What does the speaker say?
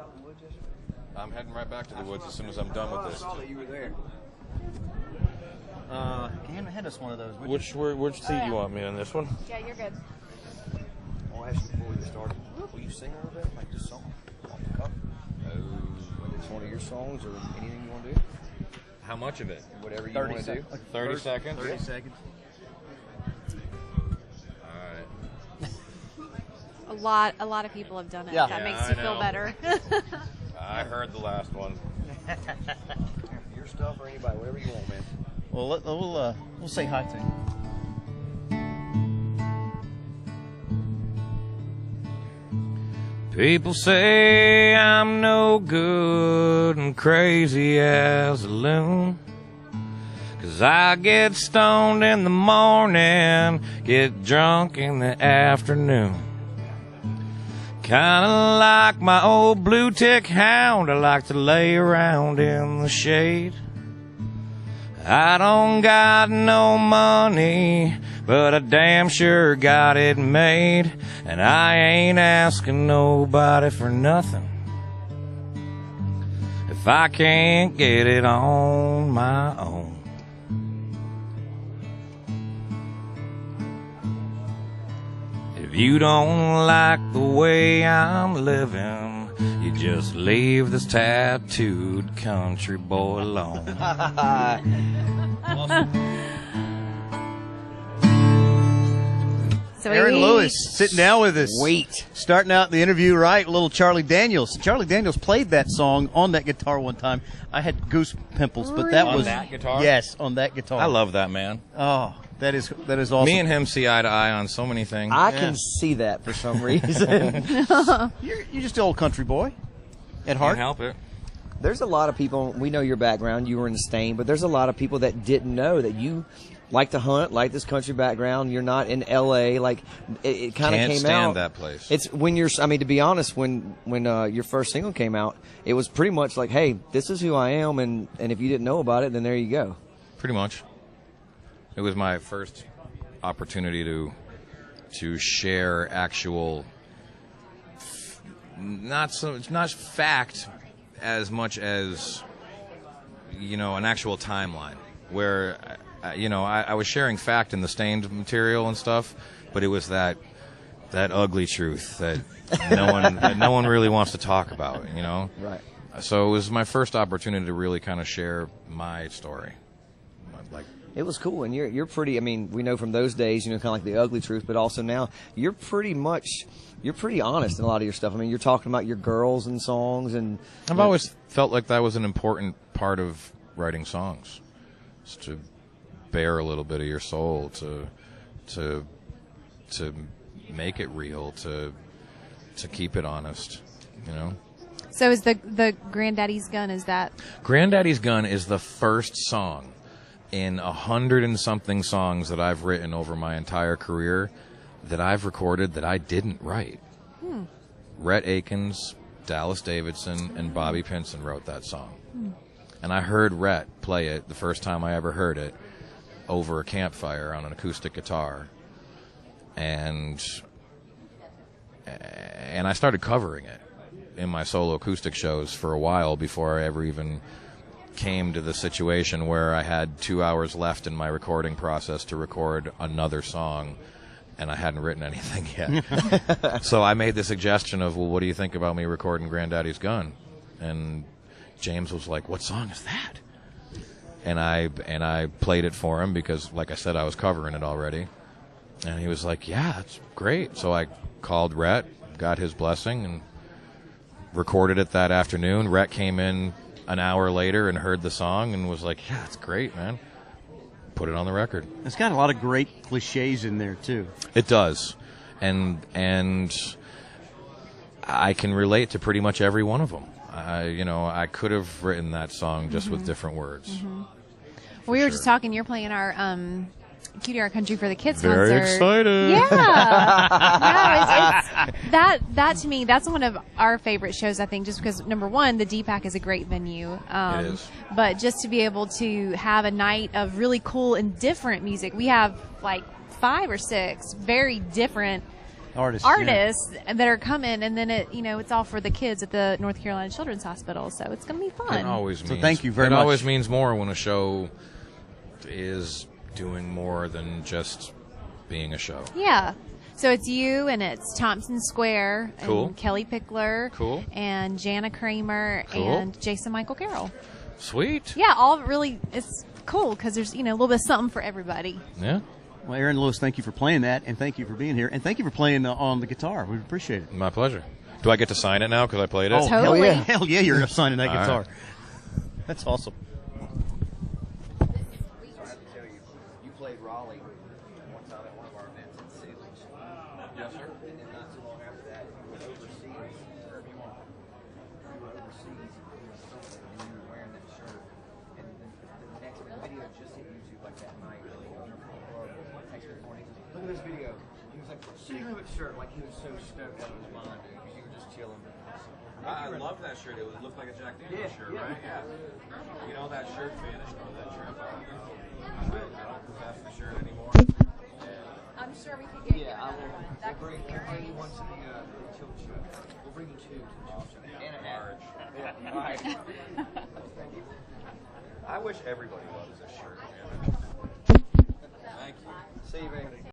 out in the woods yesterday? I'm heading right back to the woods as soon as I'm done with this. I saw that you were there. Can you hand us one of those? Which seat you want me on? This one? Yeah, you're good. I'll ask you before we get started. Will you sing a little bit, like this song, off the cuff? Whether it's one of your songs or anything you want to do? How much of it? Whatever you want to do. 30 seconds? 30 seconds. All right. A lot of people have done it. Yeah. That Yeah, makes I you feel know. better. I heard the last one. Your stuff or anybody, whatever you want, man. Well, we'll say hi to you. People say I'm no good and crazy as a loon, 'cause I get stoned in the morning, get drunk in the afternoon. Kinda like my old blue tick hound, I like to lay around in the shade. I don't got no money, but I damn sure got it made. And I ain't asking nobody for nothing if I can't get it on my own. If you don't like the way I'm living, you just leave this tattooed country boy alone. Sweet. Aaron Lewis sitting down with us. Wait. Starting out the interview right, little Charlie Daniels. Charlie Daniels played that song on that guitar one time. I had goose pimples, but that On was that guitar? Yes, on that guitar. I love that man. Oh, that is awesome. Me and him see eye to eye on so many things. I can see that for some reason. You're just an old country boy at Can't heart. help it. There's a lot of people, we know your background, you were in Stain, but there's a lot of people that didn't know that you like to hunt, like this country background. You're not in L.A. Like, it kind of Can't came stand out. that place. It's when you're, I mean, to be honest, when your first single came out, it was pretty much like, hey, this is who I am, and if you didn't know about it, then there you go. Pretty much. It was my first opportunity to share actual, not fact as much as, an actual timeline where, I was sharing fact in the Stained material and stuff, but it was that ugly truth that no one really wants to talk about, Right. So it was my first opportunity to really kind of share my story. Like, It was cool, and you're pretty. I mean, we know from those days, kind of like the ugly truth, but also now you're pretty honest in a lot of your stuff. I mean, you're talking about your girls and songs, and I've always felt like that was an important part of writing songs, is to bare a little bit of your soul, to make it real, to keep it honest, So is the Granddaddy's Gun, is that? Granddaddy's Gun is the first song in 100 and something songs that I've written over my entire career that I've recorded that I didn't write. Rhett Akins, Dallas Davidson, and Bobby Pinson wrote that song. And I heard Rhett play it the first time I ever heard it over a campfire on an acoustic guitar. And I started covering it in my solo acoustic shows for a while before I ever even came to the situation where I had 2 hours left in my recording process to record another song, and I hadn't written anything yet. So I made the suggestion of, well, what do you think about me recording Granddaddy's Gun? And James was like, what song is that? And I played it for him because, like I said, I was covering it already. And he was like, yeah, that's great. So I called Rhett, got his blessing, and recorded it that afternoon. Rhett came in an hour later and heard the song and was like, yeah, it's great, man. Put it on the record. It's got a lot of great cliches in there too. It does. And I can relate to pretty much every one of them. I could have written that song just with different words. We were just talking, you're playing our QDR Country for the Kids Very concert. excited. Yeah. That to me, that's one of our favorite shows, I think, just because, number one, the DPAC is a great venue. It is. But just to be able to have a night of really cool and different music. We have like 5 or 6 very different artists that are coming, and then it's all for the kids at the North Carolina Children's Hospital. So it's going to be fun. It always means, thank you very much. It always means more when a show is doing more than just being a show. Yeah. So it's you, and it's Thompson Square, Cool. and Kelly Pickler, Cool. and Jana Kramer, Cool. and Jason Michael Carroll. Sweet. Yeah, all really, it's cool because there's, a little bit of something for everybody. Yeah. Well, Aaron Lewis, thank you for playing that, and thank you for being here, and thank you for playing on the guitar. We appreciate it. My pleasure. Do I get to sign it now because I played it? Oh, Totally. hell yeah, you're signing that All guitar. right. That's awesome. So I have to tell you, you played Raleigh one time at one of our events in Salem. Yes, sir. And then not too long after that, you were overseas, wherever you are. You were overseas, and you were wearing that shirt. And the next video just hit YouTube like that night. Text me morning. Look at this video. He was like, sitting with a shirt, like he was so stoked out of his mind because you were just chilling. I love that shirt. It looked like a Jack Daniels shirt, right? Yeah. You know, that shirt vanished on that trip. I don't possess the shirt anymore. I'm sure we could get We'll bring you one to the children's show. We'll bring you two to the children's show. And a large. Yeah. All right. I wish everybody loves this shirt. Man. Thank you. See you, man.